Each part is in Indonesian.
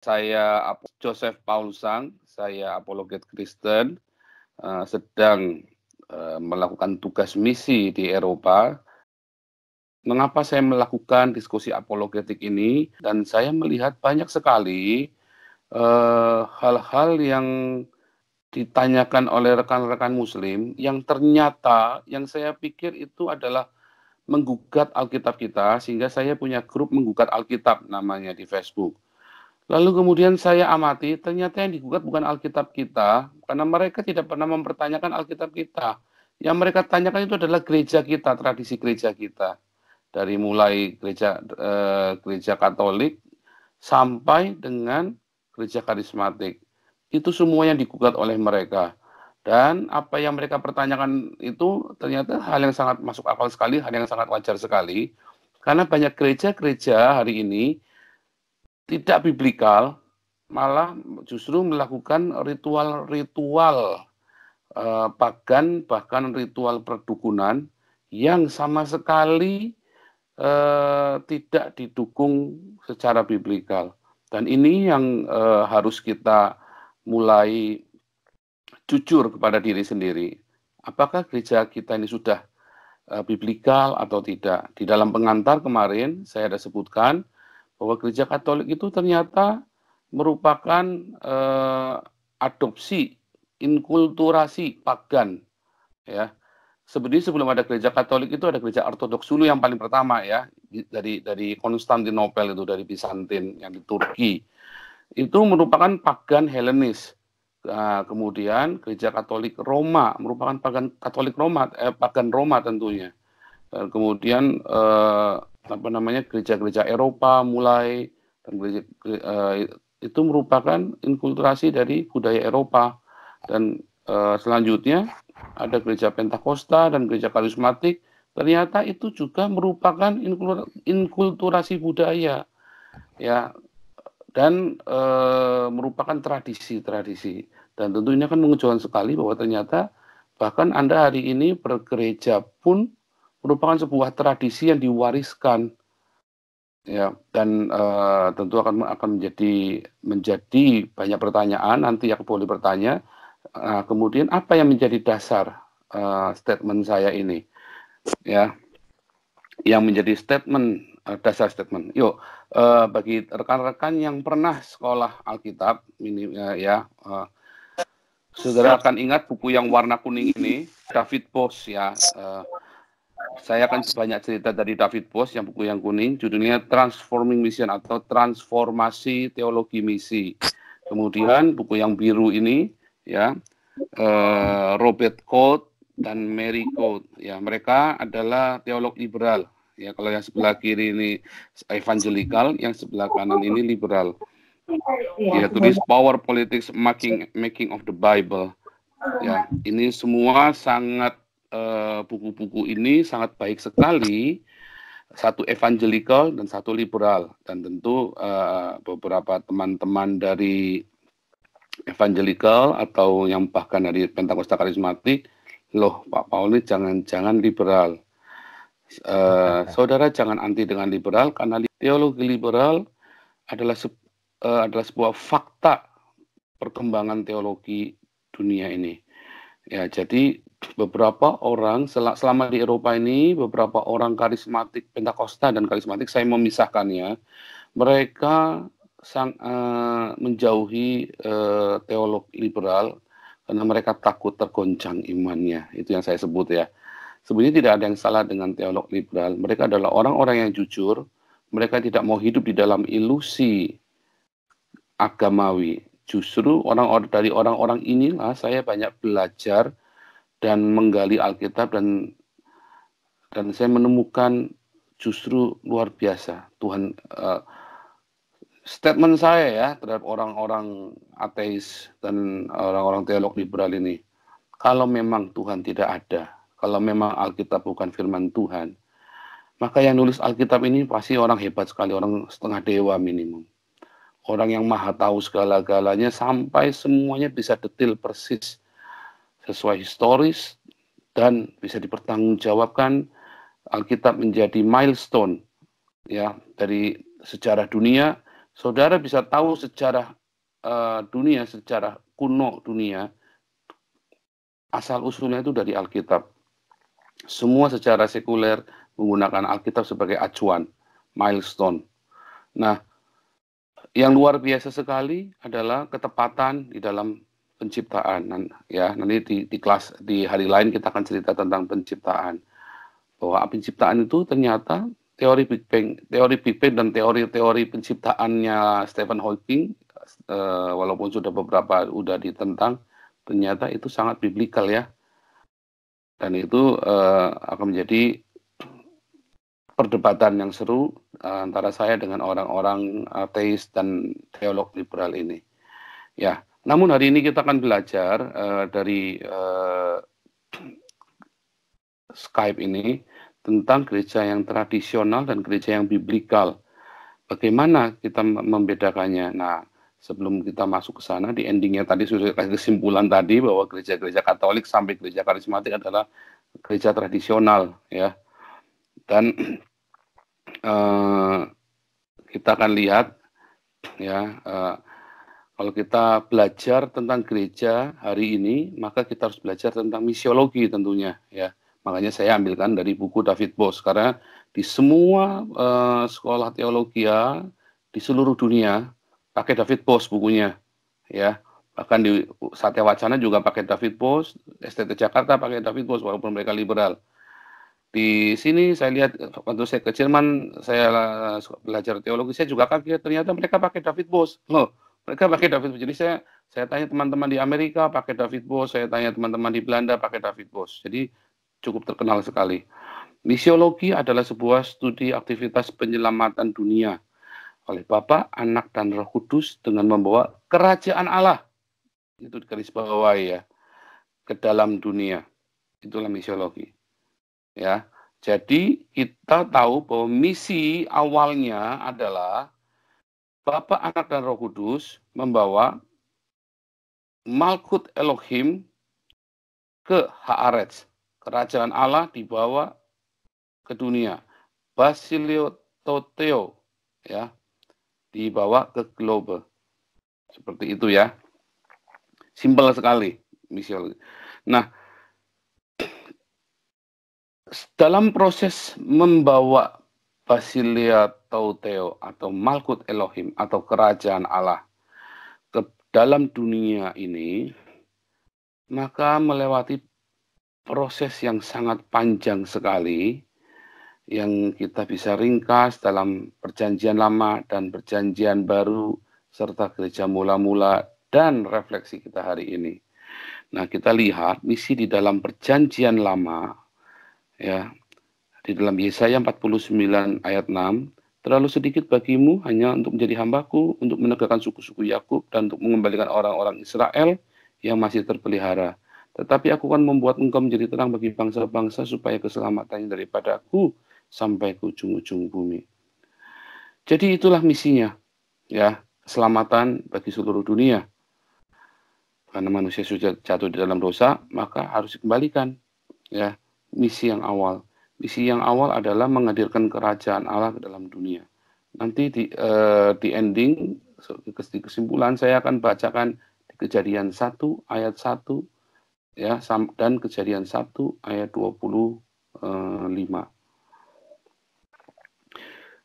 Saya Joseph Paulusang, saya apologet Kristen, sedang melakukan tugas misi di Eropa. Mengapa saya melakukan diskusi apologetik ini? Dan saya melihat banyak sekali hal-hal yang ditanyakan oleh rekan-rekan Muslim yang ternyata yang saya pikir itu adalah menggugat Alkitab kita, sehingga saya punya grup menggugat Alkitab namanya di Facebook. Lalu kemudian saya amati, ternyata yang digugat bukan Alkitab kita, karena mereka tidak pernah mempertanyakan Alkitab kita. Yang mereka tanyakan itu adalah gereja kita, tradisi gereja kita. Dari mulai gereja Katolik sampai dengan gereja karismatik. Itu semua yang digugat oleh mereka. Dan apa yang mereka pertanyakan itu ternyata hal yang sangat masuk akal sekali, hal yang sangat wajar sekali. Karena banyak gereja-gereja hari ini tidak biblikal, malah justru melakukan ritual-ritual pagan, bahkan ritual perdukunan yang sama sekali tidak didukung secara biblikal. Dan ini yang harus kita mulai jujur kepada diri sendiri. Apakah gereja kita ini sudah biblikal atau tidak? Di dalam pengantar kemarin saya ada sebutkan bahwa gereja Katolik itu ternyata merupakan adopsi, inkulturasi pagan, ya. Sebenarnya sebelum ada gereja Katolik itu ada gereja Ortodoks dulu yang paling pertama, ya, dari Konstantinopel itu, dari Bizantin yang di Turki. Itu merupakan pagan Helenis. Nah, kemudian gereja Katolik Roma merupakan pagan Roma tentunya. Kemudian gereja-gereja Eropa mulai, dan itu merupakan inkulturasi dari budaya Eropa. Dan selanjutnya ada gereja Pentakosta dan gereja karismatik, ternyata itu juga merupakan inkulturasi budaya, ya, dan merupakan tradisi-tradisi. Dan tentu ini akan mengejutkan sekali bahwa ternyata bahkan Anda hari ini bergereja pun merupakan sebuah tradisi yang diwariskan, ya. Dan tentu akan menjadi banyak pertanyaan nanti yang boleh bertanya. Kemudian apa yang menjadi dasar statement saya ini, ya, yang menjadi dasar statement. Yuk, bagi rekan-rekan yang pernah sekolah Alkitab ini, saudara akan ingat buku yang warna kuning ini, David Bosch, ya. Saya akan banyak cerita dari David Bosch, yang buku yang kuning, judulnya Transforming Mission atau Transformasi Teologi Misi. Kemudian buku yang biru ini, ya, Robert Coates dan Mary Coates, ya, mereka adalah teolog liberal, ya. Kalau yang sebelah kiri ini evangelical, yang sebelah kanan ini liberal. Dia tulis Power Politics Making of the Bible, ya. Ini semua sangat buku-buku ini sangat baik sekali, satu evangelical dan satu liberal. Dan tentu beberapa teman-teman dari evangelical atau yang bahkan dari Pentakosta karismatik, loh Pak Paul ini jangan liberal. Saudara jangan anti dengan liberal, karena teologi liberal adalah sebuah fakta perkembangan teologi dunia ini. Ya, jadi beberapa orang selama di Eropa ini, beberapa orang karismatik Pentakosta dan karismatik, saya memisahkannya, mereka menjauhi teolog liberal karena mereka takut tergoncang imannya. Itu yang saya sebut, ya. Sebenarnya tidak ada yang salah dengan teolog liberal. Mereka adalah orang-orang yang jujur. Mereka tidak mau hidup di dalam ilusi agamawi. Justru dari orang-orang inilah saya banyak belajar dan menggali Alkitab, dan saya menemukan justru luar biasa Tuhan. Statement saya, ya, terhadap orang-orang ateis dan orang-orang teolog liberal ini, kalau memang Tuhan tidak ada, kalau memang Alkitab bukan firman Tuhan, maka yang nulis Alkitab ini pasti orang hebat sekali, orang setengah dewa minimum. Orang yang maha tahu segala-galanya sampai semuanya bisa detail persis sesuai historis dan bisa dipertanggungjawabkan. Alkitab menjadi milestone, ya, dari sejarah dunia Saudara bisa tahu sejarah dunia, sejarah kuno dunia, asal-usulnya itu dari Alkitab. Semua secara sekuler menggunakan Alkitab sebagai acuan, milestone. Nah, yang luar biasa sekali adalah ketepatan di dalam penciptaan. Ya, nanti di hari lain kita akan cerita tentang penciptaan. Bahwa penciptaan itu ternyata teori Big Bang dan teori-teori penciptaannya Stephen Hawking, walaupun sudah beberapa udah ditentang, ternyata itu sangat biblikal ya. Dan itu akan menjadi perdebatan yang seru antara saya dengan orang-orang ateis dan teolog liberal ini. Ya, namun hari ini kita akan belajar dari Skype ini tentang gereja yang tradisional dan gereja yang biblikal. Bagaimana kita membedakannya? Nah, sebelum kita masuk ke sana, di endingnya tadi sudah kasih kesimpulan tadi bahwa gereja-gereja Katolik sampai gereja karismatik adalah gereja tradisional, ya. Dan kita akan lihat, ya, kalau kita belajar tentang gereja hari ini, maka kita harus belajar tentang misiologi tentunya, ya. Makanya saya ambilkan dari buku David Bosch, karena di semua sekolah teologi di seluruh dunia pakai David Bosch bukunya, ya. Bahkan di Satya Wacana juga pakai David Bosch, STT Jakarta pakai David Bosch walaupun mereka liberal. Di sini saya lihat waktu saya ke Jerman, saya belajar teologi, saya juga kaget ternyata mereka pakai David Bosch. Loh, mereka pakai David Bosch. Jadi saya tanya teman-teman di Amerika pakai David Bosch, saya tanya teman-teman di Belanda pakai David Bosch. Jadi cukup terkenal sekali. Misiologi adalah sebuah studi aktivitas penyelamatan dunia oleh Bapa, Anak, dan Roh Kudus dengan membawa kerajaan Allah, itu garis bawahi ya, ke dalam dunia. Itulah misiologi. Ya, jadi kita tahu bahwa misi awalnya adalah Bapa, Anak, dan Roh Kudus membawa Malkut Elohim ke Haaretz. Kerajaan Allah dibawa ke dunia. Basilio Toteo, ya, dibawa ke globe. Seperti itu ya. Simpel sekali misiologi. Nah, dalam proses membawa Basilia Tauteo atau Malkut Elohim atau kerajaan Allah ke dalam dunia ini, maka melewati proses yang sangat panjang sekali yang kita bisa ringkas dalam perjanjian lama dan perjanjian baru serta gereja mula-mula dan refleksi kita hari ini. Nah, kita lihat misi di dalam perjanjian lama, ya, di dalam Yesaya 49 ayat 6, terlalu sedikit bagimu hanya untuk menjadi hambaku, untuk menegakkan suku-suku Yakub dan untuk mengembalikan orang-orang Israel yang masih terpelihara. Tetapi aku akan membuat engkau menjadi terang bagi bangsa-bangsa supaya keselamatannya daripada aku sampai ke ujung-ujung bumi. Jadi itulah misinya, ya, keselamatan bagi seluruh dunia. Karena manusia sudah jatuh di dalam dosa, maka harus dikembalikan, ya, misi yang awal. Misi yang awal adalah menghadirkan kerajaan Allah ke dalam dunia. Nanti di ending, di kesimpulan saya akan bacakan di Kejadian 1 ayat 1 ya, dan Kejadian 1 ayat 25.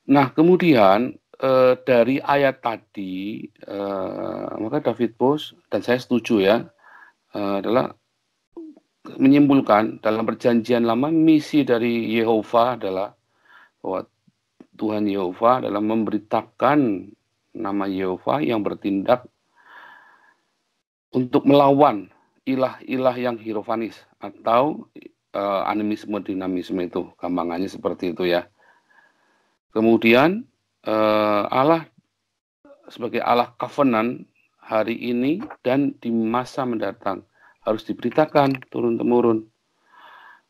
Nah, kemudian dari ayat tadi, maka David Bosch dan saya setuju ya, adalah menyimpulkan dalam perjanjian lama misi dari Yehova adalah bahwa Tuhan Yehova adalah memberitakan nama Yehova yang bertindak untuk melawan ilah-ilah yang hierofanis atau animisme dinamisme itu, gampangannya seperti itu ya. Kemudian Allah sebagai Allah covenant hari ini dan di masa mendatang harus diberitakan turun-temurun.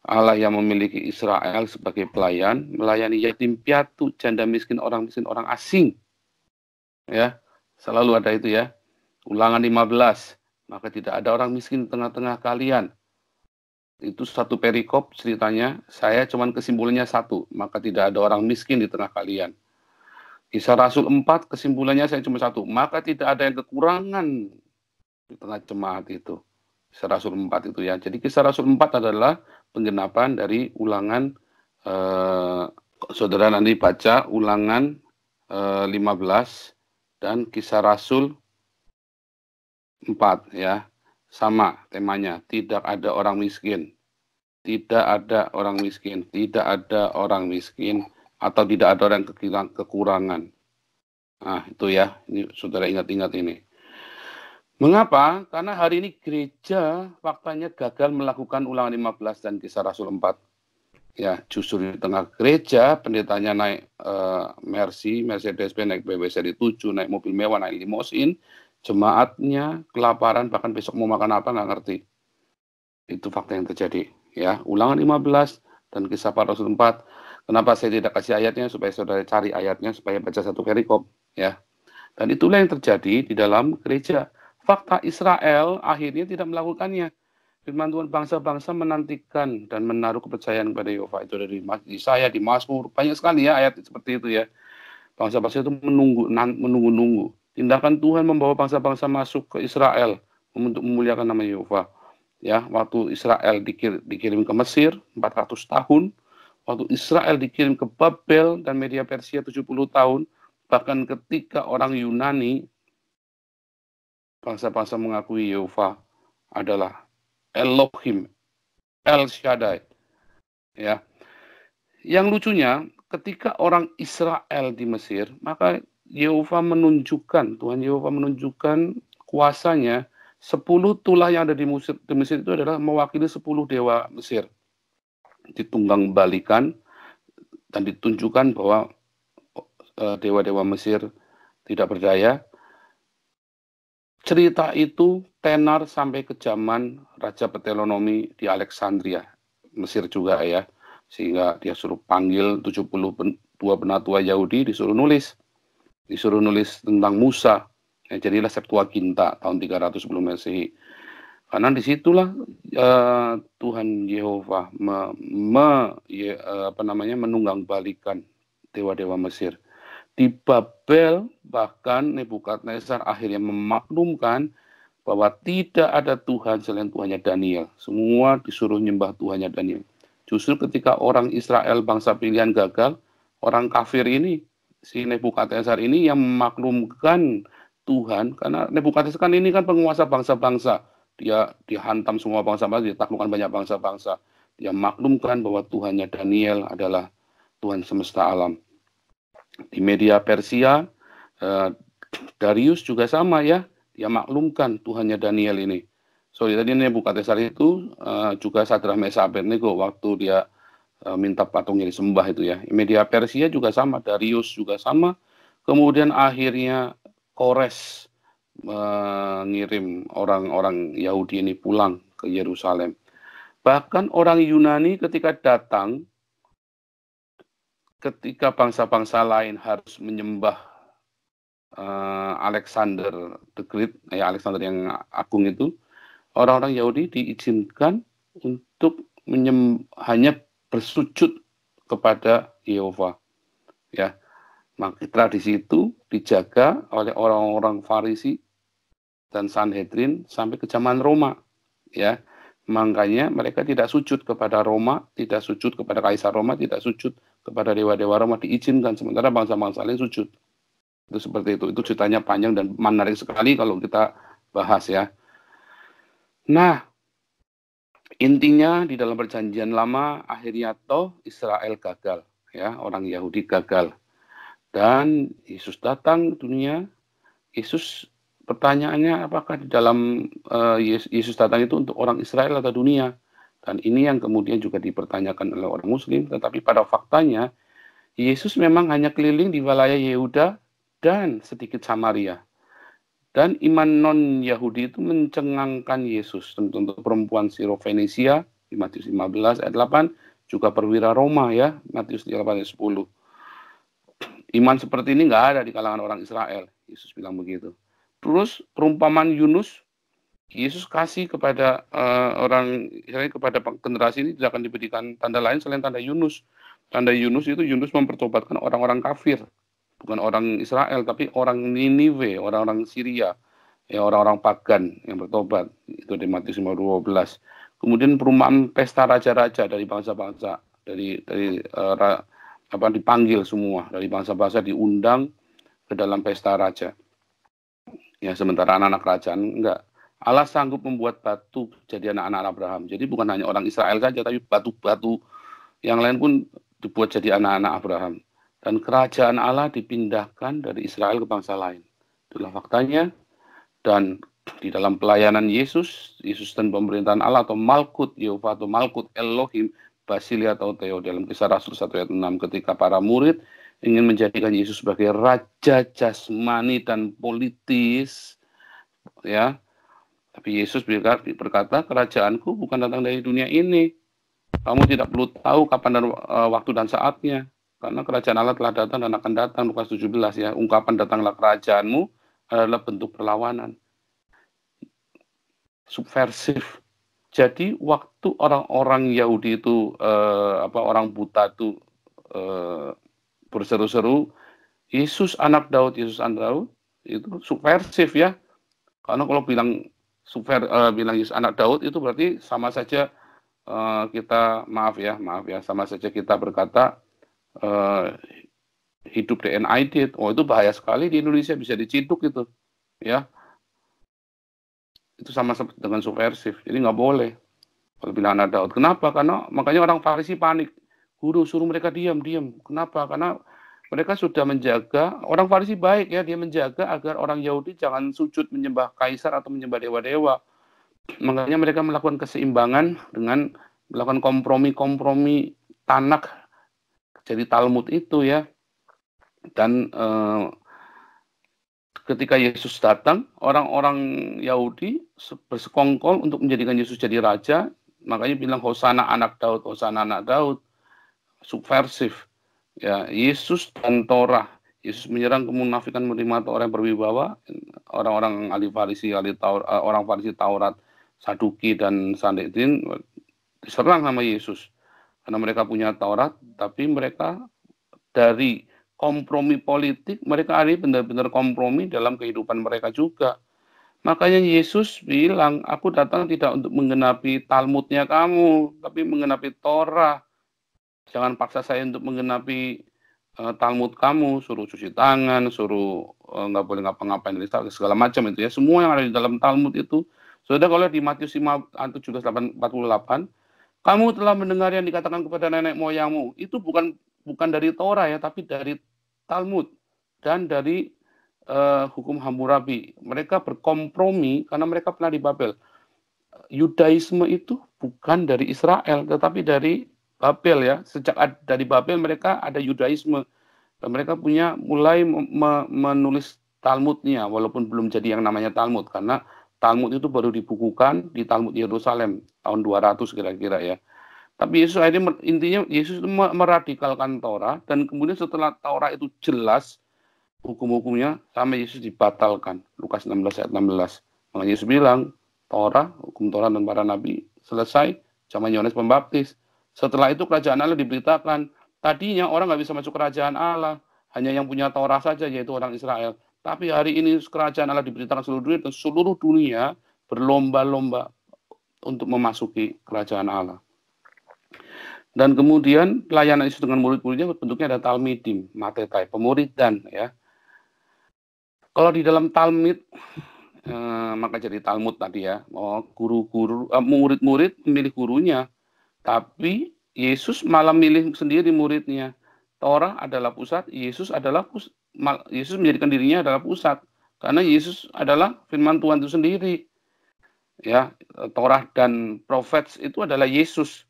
Allah yang memiliki Israel sebagai pelayan, melayani yatim piatu, janda miskin, orang asing. Ya, selalu ada itu ya. Ulangan 15, maka tidak ada orang miskin di tengah-tengah kalian. Itu satu perikop ceritanya, saya cuman kesimpulannya satu, maka tidak ada orang miskin di tengah kalian. Kisah Rasul 4 kesimpulannya saya cuma satu, maka tidak ada yang kekurangan di tengah jemaat itu. Kisah Rasul 4 itu ya. Jadi Kisah Rasul 4 adalah penggenapan dari ulangan, saudara nanti baca ulangan 15 dan Kisah Rasul 4 ya. Sama temanya, tidak ada orang miskin. Tidak ada orang miskin, tidak ada orang miskin, atau tidak ada orang kekurangan. Nah, itu ya, ini saudara ingat-ingat ini. Mengapa? Karena hari ini gereja faktanya gagal melakukan ulangan 15 dan Kisah Rasul 4. Ya, justru di tengah gereja, pendetanya naik Mercedes-Benz, naik BMW seri 7, naik mobil mewah, naik limosin, jemaatnya kelaparan, bahkan besok mau makan apa nggak ngerti. Itu fakta yang terjadi. Ya, ulangan 15 dan Kisah Para Rasul 4. Kenapa saya tidak kasih ayatnya? Supaya saudara cari ayatnya, supaya baca satu perikop. Ya. Dan itulah yang terjadi di dalam gereja. Fakta Israel akhirnya tidak melakukannya. Firman Tuhan, bangsa-bangsa menantikan dan menaruh kepercayaan kepada Yehova. Itu dari Yesaya, di Mazmur, banyak sekali ya ayat seperti itu ya. Bangsa-bangsa itu menunggu-nunggu. Tindakan Tuhan membawa bangsa-bangsa masuk ke Israel untuk memuliakan nama Yehova. Ya, waktu Israel dikirim ke Mesir 400 tahun, waktu Israel dikirim ke Babel dan Media Persia 70 tahun, bahkan ketika orang Yunani, bangsa-bangsa mengakui Yehova adalah Elohim, El Shaddai. Ya. Yang lucunya, ketika orang Israel di Mesir, maka Tuhan Yehova menunjukkan kuasanya. 10 tulah yang ada di Mesir itu adalah mewakili 10 dewa Mesir. Ditunggang balikan dan ditunjukkan bahwa dewa-dewa Mesir tidak berdaya. Cerita itu tenar sampai ke zaman Raja Ptolemy di Alexandria, Mesir juga ya. Sehingga dia suruh panggil 72 penatua Yahudi, disuruh nulis tentang Musa. Ya, jadilah Septuaginta tahun 300 sebelum Masehi. Karena disitulah Tuhan Yehova menunggang balikan dewa-dewa Mesir. Di Babel bahkan Nebukadnezar akhirnya memaklumkan bahwa tidak ada Tuhan selain Tuhannya Daniel. Semua disuruh nyembah Tuhannya Daniel. Justru ketika orang Israel bangsa pilihan gagal, orang kafir ini, si Nebukadnezar ini yang memaklumkan Tuhan, karena Nebukadnezar kan ini kan penguasa bangsa-bangsa. Dia dihantam semua bangsa-bangsa, dia taklukkan banyak bangsa-bangsa. Dia maklumkan bahwa Tuhannya Daniel adalah Tuhan semesta alam. Di Media Persia, Darius juga sama ya, dia maklumkan Tuhannya Daniel ini. Tadi Nebukadnezar itu juga Sadrah Mesah Abednego waktu dia minta patungnya disembah itu ya. Media Persia juga sama, Darius juga sama. Kemudian akhirnya Kores mengirim orang-orang Yahudi ini pulang ke Yerusalem. Bahkan orang Yunani ketika datang, ketika bangsa-bangsa lain harus menyembah Alexander the Great, Alexander yang agung itu, orang-orang Yahudi diizinkan untuk hanya bersujud kepada Yehova. Ya, maka tradisi itu dijaga oleh orang-orang Farisi dan Sanhedrin sampai ke zaman Roma. Ya, makanya mereka tidak sujud kepada Roma, tidak sujud kepada Kaisar Roma, tidak sujud kepada dewa-dewa Roma, diizinkan, sementara bangsa-bangsa lain sujud. Itu seperti itu. Itu ceritanya panjang dan menarik sekali kalau kita bahas ya. Nah, intinya di dalam perjanjian lama akhirnya toh Israel gagal, ya, orang Yahudi gagal. Dan Yesus datang ke dunia. Yesus, pertanyaannya apakah di dalam Yesus datang itu untuk orang Israel atau dunia? Dan ini yang kemudian juga dipertanyakan oleh orang Muslim. Tetapi pada faktanya Yesus memang hanya keliling di wilayah Yehuda dan sedikit Samaria. Dan iman non-Yahudi itu mencengangkan Yesus. Untuk perempuan Sirofenisia di Matius 15 ayat 8, juga perwira Roma ya, Matius 8 ayat 10. Iman seperti ini nggak ada di kalangan orang Israel. Yesus bilang begitu. Terus perumpamaan Yunus, Yesus kasih kepada orang Israel, kepada generasi ini tidak akan diberikan tanda lain selain tanda Yunus. Tanda Yunus itu Yunus mempertobatkan orang-orang kafir. bukan orang Israel, tapi orang Niniwe, orang-orang Syria, ya orang-orang pagan yang bertobat. Itu di Matius 5:12. Kemudian perumpamaan pesta raja-raja dari bangsa-bangsa, dipanggil semua dari bangsa-bangsa, diundang ke dalam pesta raja. Ya, sementara anak-anak kerajaan enggak. Allah sanggup membuat batu jadi anak-anak Abraham. Jadi bukan hanya orang Israel saja, tapi batu-batu yang lain pun dibuat jadi anak-anak Abraham. Dan kerajaan Allah dipindahkan dari Israel ke bangsa lain. Itulah faktanya. Dan di dalam pelayanan Yesus dan pemerintahan Allah atau Malkut Yehova atau Malkut Elohim, Basilia atau Theo, dalam Kisah Rasul 1 ayat 6, ketika para murid ingin menjadikan Yesus sebagai raja jasmani dan politis, ya. Tapi Yesus berkata, kerajaanku bukan datang dari dunia ini. Kamu tidak perlu tahu kapan dan waktu dan saatnya, karena kerajaan Allah telah datang dan akan datang. Lukas 17 ya. Ungkapan datanglah kerajaanmu adalah bentuk perlawanan, subversif. Jadi waktu orang-orang Yahudi itu orang buta itu berseru-seru, Yesus anak Daud, Yesus anak Daud, itu subversif ya. Karena kalau bilang Yesus anak Daud itu berarti sama saja kita sama saja kita berkata hidup DNID. Oh, itu bahaya sekali di Indonesia, bisa diciduk itu, ya. Itu sama dengan subversif. Jadi nggak boleh kalau bilang anak Daud. Kenapa? Karena makanya orang Farisi panik. Guru suruh mereka diam. Kenapa? Karena mereka sudah menjaga, orang Farisi baik ya, dia menjaga agar orang Yahudi jangan sujud menyembah kaisar atau menyembah dewa-dewa. Makanya mereka melakukan keseimbangan dengan melakukan kompromi Tanakh, jadi Talmud itu ya. Dan ketika Yesus datang, orang-orang Yahudi bersekongkol untuk menjadikan Yesus jadi raja. Makanya bilang Hosana anak Daud, Hosana anak Daud. Subversif. Ya, Yesus dan Torah. Yesus menyerang kemunafikan menerima Torah yang berwibawa. Orang-orang ahli Farisi, orang Farisi Taurat, Saduki dan Sanhedrin diserang sama Yesus. Karena mereka punya Taurat, tapi mereka dari kompromi politik, mereka ada benar-benar kompromi dalam kehidupan mereka juga. Makanya Yesus bilang, aku datang tidak untuk menggenapi Talmudnya kamu, tapi menggenapi Torah. Jangan paksa saya untuk menggenapi Talmud kamu, suruh cuci tangan, suruh nggak boleh ngapa-ngapain, segala macam itu ya. Semua yang ada di dalam Talmud itu. Saudara, kalau di Matius 5:48, kamu telah mendengar yang dikatakan kepada nenek moyangmu. Itu bukan dari Torah ya, tapi dari Talmud dan dari hukum Hammurabi. Mereka berkompromi karena mereka pernah di Babel. Yudaisme itu bukan dari Israel, tetapi dari Babel ya. Sejak dari Babel mereka ada Yudaisme. Dan mereka mulai menulis Talmudnya, walaupun belum jadi yang namanya Talmud, karena Talmud itu baru dibukukan di Talmud Yerusalem tahun 200 kira-kira ya. Tapi Yesus akhirnya intinya Yesus itu meradikalkan Torah, dan kemudian setelah Torah itu jelas hukum-hukumnya, sama Yesus dibatalkan. Lukas 16 ayat 16. Makanya Yesus bilang, Torah, hukum Torah dan para nabi selesai zaman Yohanes Pembaptis. Setelah itu kerajaan Allah diberitakan. Tadinya orang nggak bisa masuk kerajaan Allah, hanya yang punya Torah saja, yaitu orang Israel. Tapi hari ini kerajaan Allah diberitakan seluruh dunia, dan seluruh dunia berlomba-lomba untuk memasuki kerajaan Allah. Dan kemudian pelayanan Yesus dengan murid-muridnya bentuknya ada talmidim, matetai, pemuridan ya. Kalau di dalam Talmud, maka jadi Talmud tadi ya, murid-murid memilih gurunya, tapi Yesus malah milih sendiri muridnya. Torah adalah pusat, Yesus menjadikan dirinya adalah pusat, karena Yesus adalah firman Tuhan itu sendiri. Ya, Torah dan Prophets itu adalah Yesus.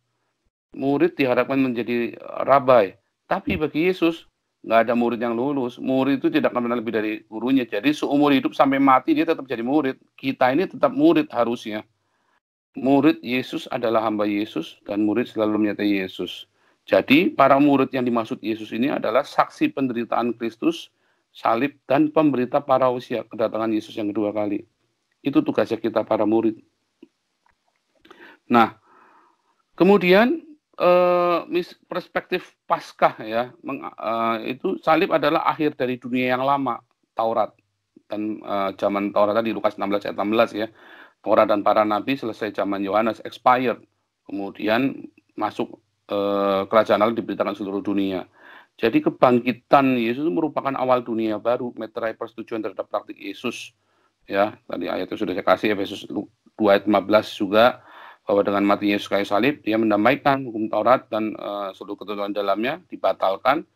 Murid diharapkan menjadi rabai, tapi bagi Yesus nggak ada murid yang lulus. Murid itu tidak akan pernah lebih dari gurunya. Jadi seumur hidup sampai mati dia tetap jadi murid. Kita ini tetap murid harusnya. Murid Yesus adalah hamba Yesus, dan murid selalu menyertai Yesus. Jadi para murid yang dimaksud Yesus ini adalah saksi penderitaan Kristus, salib, dan pemberita parousia, kedatangan Yesus yang kedua kali. Itu tugasnya kita para murid. Nah, kemudian perspektif Paskah ya, itu salib adalah akhir dari dunia yang lama, Taurat. Dan zaman Taurat tadi Lukas 16 ayat 16 ya. Taurat dan para nabi selesai zaman Yohanes expired. Kemudian masuk kerajaan Allah diberitakan seluruh dunia. Jadi kebangkitan Yesus itu merupakan awal dunia baru, meterai persetujuan terhadap praktik Yesus. Ya, tadi ayatnya sudah saya kasih, Efesus 2 ayat 15 juga, bahwa dengan matinya Yesus kayu salib, dia mendamaikan hukum Taurat dan seluruh ketentuan dalamnya dibatalkan,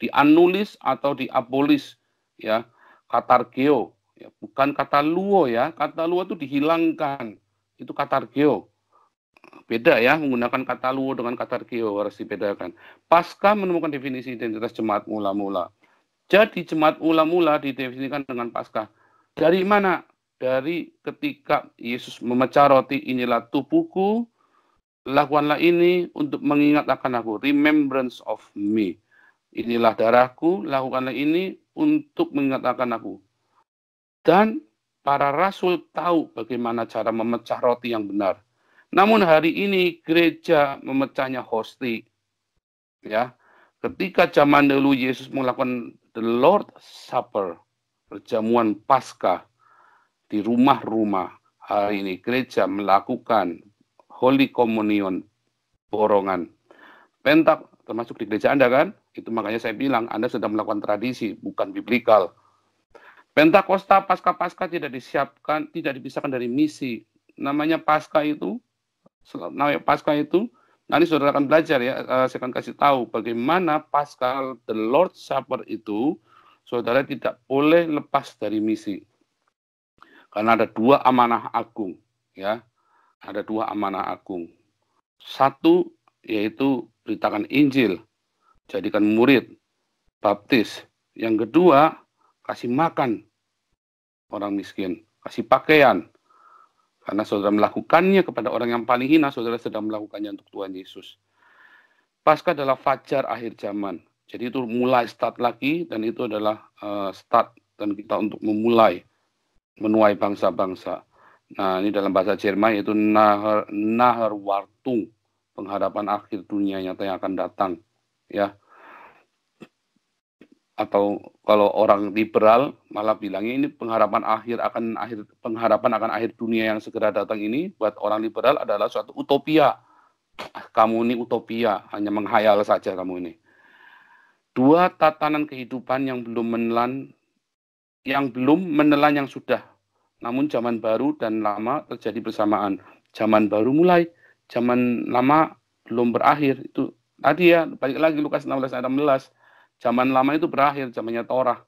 dianulis atau diabolis, ya, katargeo, ya, bukan kata luo ya, kata luo itu dihilangkan, itu katargeo. Beda ya, menggunakan kata luo dengan katargeo harus dibedakan. Paskah menemukan definisi identitas jemaat mula-mula. Jadi jemaat mula-mula didefinisikan dengan Paskah. Dari mana? Dari ketika Yesus memecah roti, inilah tubuhku, lakukanlah ini untuk mengingat akan aku. Remembrance of me. Inilah darahku, lakukanlah ini untuk mengingat akan aku. Dan para rasul tahu bagaimana cara memecah roti yang benar. Namun hari ini gereja memecahnya hosti. Ya, ketika zaman dulu Yesus melakukan the Lord Supper, perjamuan Paskah di rumah-rumah, hari ini gereja melakukan Holy Communion, borongan. Pentak, termasuk di gereja Anda kan? Itu makanya saya bilang Anda sedang melakukan tradisi, bukan biblikal. Pentakosta, Paskah-Paskah tidak disiapkan, tidak dipisahkan dari misi. Namanya Paskah itu, nanti saudara akan belajar ya, saya akan kasih tahu bagaimana Paskah, the Lord Supper itu, saudara tidak boleh lepas dari misi. Karena ada dua amanah agung, ya. Ada dua amanah agung. Satu yaitu beritakan Injil, jadikan murid, baptis. Yang kedua, kasih makan orang miskin, kasih pakaian. Karena saudara melakukannya kepada orang yang paling hina, saudara sedang melakukannya untuk Tuhan Yesus. Paskah adalah fajar akhir zaman. Jadi itu mulai start lagi, dan itu adalah start dan kita untuk memulai menuai bangsa-bangsa. Nah, ini dalam bahasa Jerman yaitu Nahar Wartung, pengharapan akhir dunia nyata yang akan datang, ya. Atau kalau orang liberal malah bilangnya ini pengharapan akan akhir dunia yang segera datang ini buat orang liberal adalah suatu utopia. Kamu ini utopia, hanya menghayal saja kamu ini. Dua tatanan kehidupan yang belum menelan yang sudah. Namun zaman baru dan lama terjadi bersamaan. Zaman baru mulai, zaman lama belum berakhir. Itu tadi ya, balik lagi Lukas 16 ayat 16. Zaman lama itu berakhir, zamannya Torah.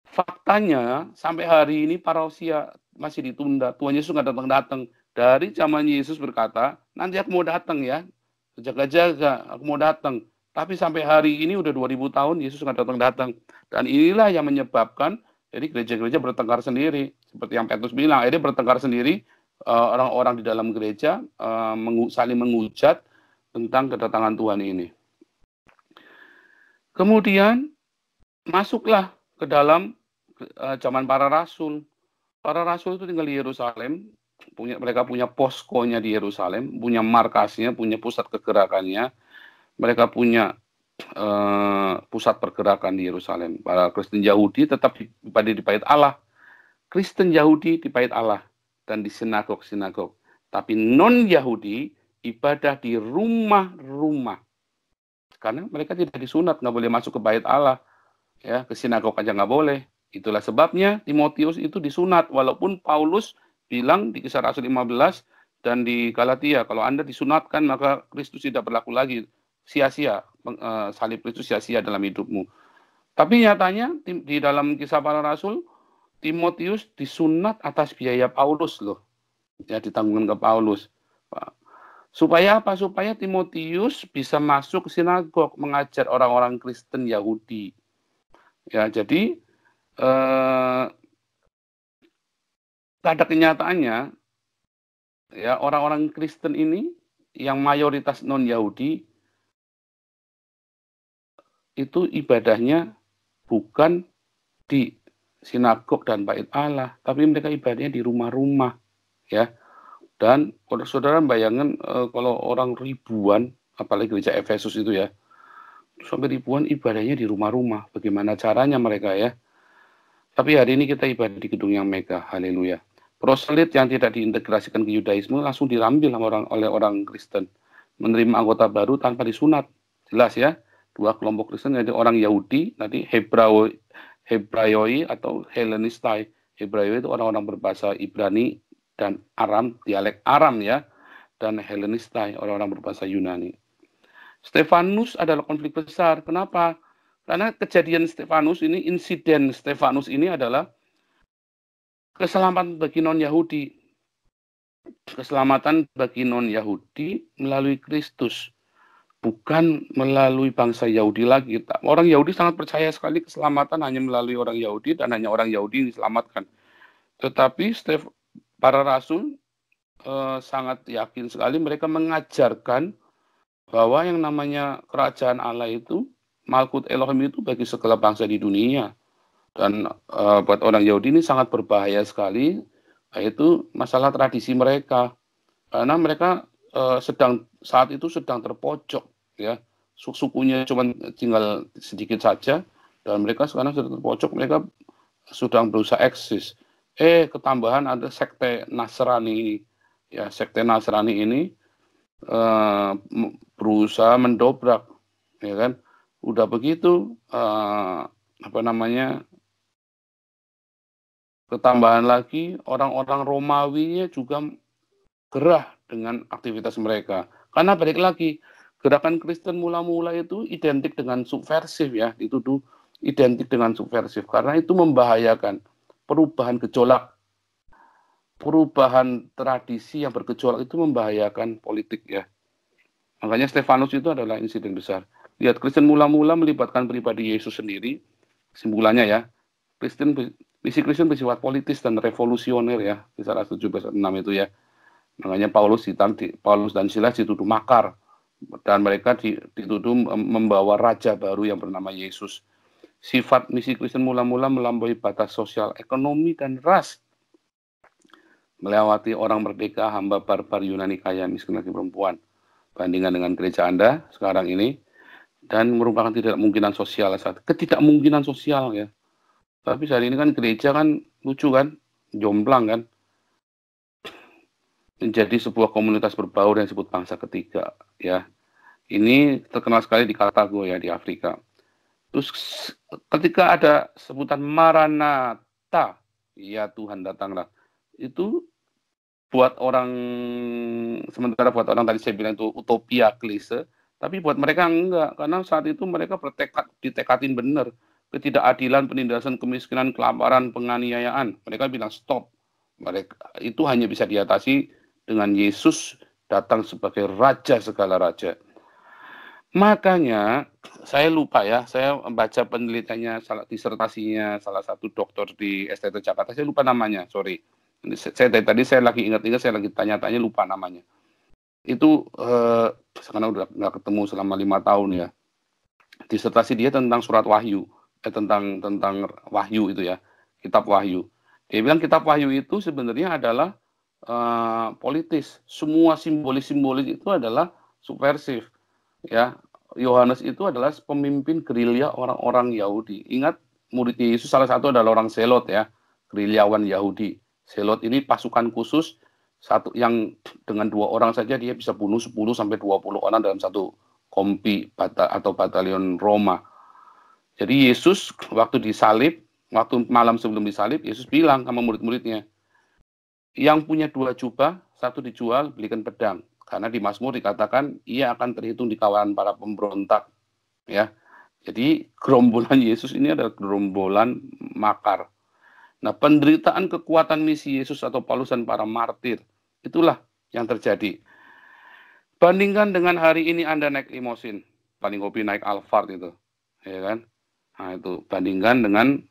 Faktanya sampai hari ini parousia masih ditunda. Tuhan Yesus nggak datang-datang. Dari zaman Yesus berkata, nanti aku mau datang ya. Jaga-jaga, aku mau datang. Tapi sampai hari ini udah 2000 tahun Yesus nggak datang-datang. Dan inilah yang menyebabkan jadi gereja-gereja bertengkar sendiri. Seperti yang Petrus bilang, dia bertengkar sendiri. Orang-orang di dalam gereja saling menghujat tentang kedatangan Tuhan ini. Kemudian masuklah ke dalam zaman para rasul. Para rasul itu tinggal di Yerusalem. Mereka punya poskonya di Yerusalem, punya markasnya, punya pusat kegerakannya. Mereka punya pusat pergerakan di Yerusalem. Para Kristen Yahudi tetap di bait Allah. Kristen Yahudi di bait Allah dan di sinagog-sinagog. Tapi non-Yahudi ibadah di rumah-rumah. Karena mereka tidak disunat, nggak boleh masuk ke bait Allah. Ya, ke sinagog aja nggak boleh. Itulah sebabnya Timotius itu disunat. Walaupun Paulus bilang di Kisah Rasul 15 dan di Galatia, kalau Anda disunatkan maka Kristus tidak berlaku lagi. Sia-sia, salib Kristus sia-sia dalam hidupmu. Tapi nyatanya di dalam Kisah Para Rasul, Timotius disunat atas biaya Paulus loh. Ya, ditanggungkan ke Paulus. Supaya apa? Supaya Timotius bisa masuk ke sinagog mengajar orang-orang Kristen Yahudi. Ya, jadi pada kenyataannya ya orang-orang Kristen ini yang mayoritas non-Yahudi itu ibadahnya bukan di sinagog dan bait Allah, tapi mereka ibadahnya di rumah-rumah, ya. Dan saudara bayangkan kalau orang ribuan apalagi gereja Efesus itu ya. Sampai ribuan ibadahnya di rumah-rumah. Bagaimana caranya mereka ya? Tapi hari ini kita ibadah di gedung yang megah. Haleluya. Proselit yang tidak diintegrasikan ke Yudaisme langsung diambil oleh orang Kristen. Menerima anggota baru tanpa disunat. Jelas ya. Dua kelompok Kristen, yaitu orang Yahudi, nanti Hebraioi atau Hellenistai. Hebraioi itu orang-orang berbahasa Ibrani dan Aram, dialek Aram ya. Dan Hellenistai, orang-orang berbahasa Yunani. Stefanus adalah konflik besar. Kenapa? Karena kejadian Stefanus ini, insiden Stefanus ini adalah keselamatan bagi non-Yahudi. Keselamatan bagi non-Yahudi melalui Kristus. Bukan melalui bangsa Yahudi lagi. Orang Yahudi sangat percaya sekali keselamatan hanya melalui orang Yahudi dan hanya orang Yahudi yang diselamatkan. Tetapi para rasul sangat yakin sekali, mereka mengajarkan bahwa yang namanya kerajaan Allah itu, Malkut Elohim itu bagi segala bangsa di dunia. Dan buat orang Yahudi ini sangat berbahaya sekali, yaitu masalah tradisi mereka. Karena mereka saat itu sedang terpojok, ya. Sukunya cuma tinggal sedikit saja, dan mereka sekarang sudah terpojok, mereka sedang berusaha eksis. Ketambahan ada sekte Nasrani ini. Ya, sekte Nasrani ini berusaha mendobrak, ya kan? Udah begitu, ketambahan lagi orang-orang Romawinya juga gerah dengan aktivitas mereka. Karena balik lagi, gerakan Kristen mula-mula itu identik dengan subversif ya, dituduh identik dengan subversif karena itu membahayakan perubahan gejolak. Perubahan tradisi yang bergejolak itu membahayakan politik ya. Makanya Stefanus itu adalah insiden besar. Lihat, Kristen mula-mula melibatkan pribadi Yesus sendiri. Kesimpulannya ya, misi Kristen bersifat politis dan revolusioner ya. Kisah 17:6 itu ya. Makanya Paulus dan Silas dituduh makar. Dan mereka dituduh membawa raja baru yang bernama Yesus. Sifat misi Kristen mula-mula melampaui batas sosial, ekonomi, dan ras. Melewati orang merdeka, hamba barbar, Yunani kaya, miskin laki perempuan. Bandingkan dengan gereja Anda sekarang ini, dan merupakan ketidakmungkinan sosial. Ketidakmungkinan sosial ya. Tapi saat ini kan gereja kan lucu kan, jomplang kan. Menjadi sebuah komunitas berbaur yang disebut bangsa ketiga ya. Ini terkenal sekali di Kartago ya, di Afrika. Terus ketika ada sebutan Maranatha, ya Tuhan datanglah. Itu sementara buat orang tadi saya bilang itu utopia klise, tapi buat mereka enggak, karena saat itu mereka ditekatin benar. Ketidakadilan, penindasan, kemiskinan, kelaparan, penganiayaan. Mereka bilang stop. Mereka itu hanya bisa diatasi dengan Yesus datang sebagai raja segala raja. Makanya saya lupa ya, saya baca penelitiannya, disertasinya salah satu dokter di STT Jakarta, saya lupa namanya, sorry. Tadi saya lagi ingat-ingat, saya lagi tanya-tanya, lupa namanya. Itu karena udah nggak ketemu selama 5 tahun ya. Disertasi dia tentang surat Wahyu, tentang Wahyu itu ya, kitab Wahyu. Dia bilang kitab Wahyu itu sebenarnya adalah politis. Semua simbolis-simbolis itu adalah subversif. Ya, Yohanes itu adalah pemimpin gerilya orang-orang Yahudi. Ingat, murid Yesus salah satu adalah orang Zelot ya, gerilyawan Yahudi. Zelot ini pasukan khusus satu yang dengan 2 orang saja dia bisa bunuh 10 sampai 20 orang dalam satu kompi atau batalion Roma. Jadi Yesus waktu disalib, waktu malam sebelum disalib, Yesus bilang sama murid-muridnya, yang punya 2 jubah, satu dijual, belikan pedang. Karena di Mazmur dikatakan ia akan terhitung di kawanan para pemberontak. Ya, jadi gerombolan Yesus ini adalah gerombolan makar. Nah, penderitaan kekuatan misi Yesus atau Paulus dan para martir, itulah yang terjadi. Bandingkan dengan hari ini Anda naik limosin, paling hobi naik Alphard itu, ya kan? Nah, itu bandingkan dengan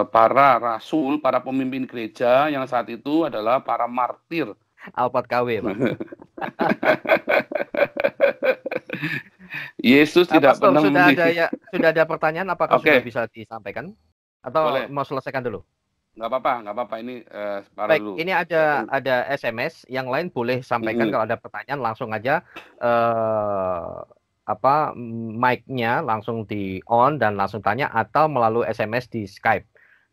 para rasul, para pemimpin gereja yang saat itu adalah para martir. Alphard KW, Pak. Yesus tidak pernah sudah ada pertanyaan, apakah sudah bisa disampaikan? Atau boleh. Mau selesaikan dulu? nggak apa-apa. Ini separuh Baik, dulu. ini ada SMS, yang lain boleh sampaikan Mm-mm. kalau ada pertanyaan langsung aja mic-nya langsung di on dan langsung tanya atau melalui SMS di Skype.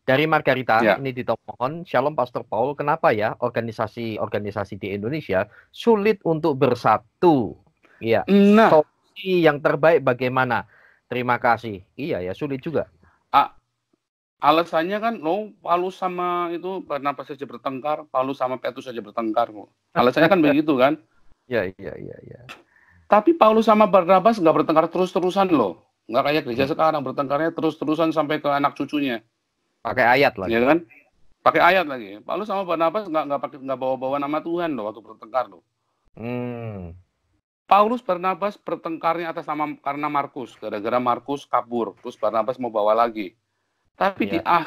Dari Margarita, Ya. ini ditomohon, Shalom Pastor Paul, kenapa ya organisasi-organisasi di Indonesia sulit untuk bersatu? Iya, Nah, solusi yang terbaik bagaimana? Terima kasih. Iya ya, sulit juga. a- alasannya kan, Paulus sama itu Barnabas saja bertengkar, Paulus sama Petrus saja bertengkar kok. Alasannya kan begitu kan. Ya, iya, iya, iya. Tapi Paulus sama Barnabas nggak bertengkar terus-terusan loh. Nggak kayak gereja Hmm. sekarang, bertengkarnya terus-terusan sampai ke anak cucunya. Pakai ayat Ya lagi. kan? Pakai ayat lagi. Paulus sama Barnabas nggak bawa-bawa nama Tuhan loh waktu bertengkar loh. Hmm. Paulus Barnabas bertengkarnya atas nama karena Markus, gara-gara Markus kabur, terus Barnabas mau bawa lagi. Tapi di Ya.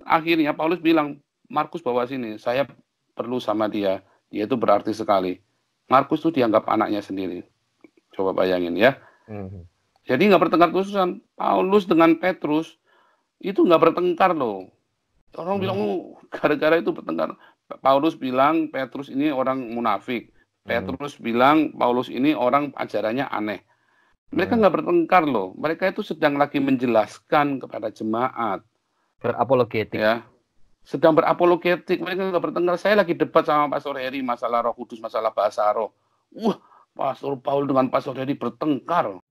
akhirnya Paulus bilang, Markus bawa sini, saya perlu sama dia. Dia itu berarti sekali. Markus itu dianggap anaknya sendiri. Coba bayangin ya. Hmm. Jadi nggak bertengkar terusan. Paulus dengan Petrus itu nggak bertengkar loh. Orang bilang, Hmm. gara-gara itu bertengkar. Paulus bilang Petrus ini orang munafik. Hmm. Petrus bilang Paulus ini orang ajarannya aneh. Mereka Hmm. nggak bertengkar loh. Mereka itu sedang lagi menjelaskan kepada jemaat. Berapologetik. Ya, sedang berapologetik. Mereka nggak bertengkar. Saya lagi debat sama Pastor Heri masalah Roh Kudus, masalah bahasa roh. Pastor Paul dengan Pastor Heri bertengkar.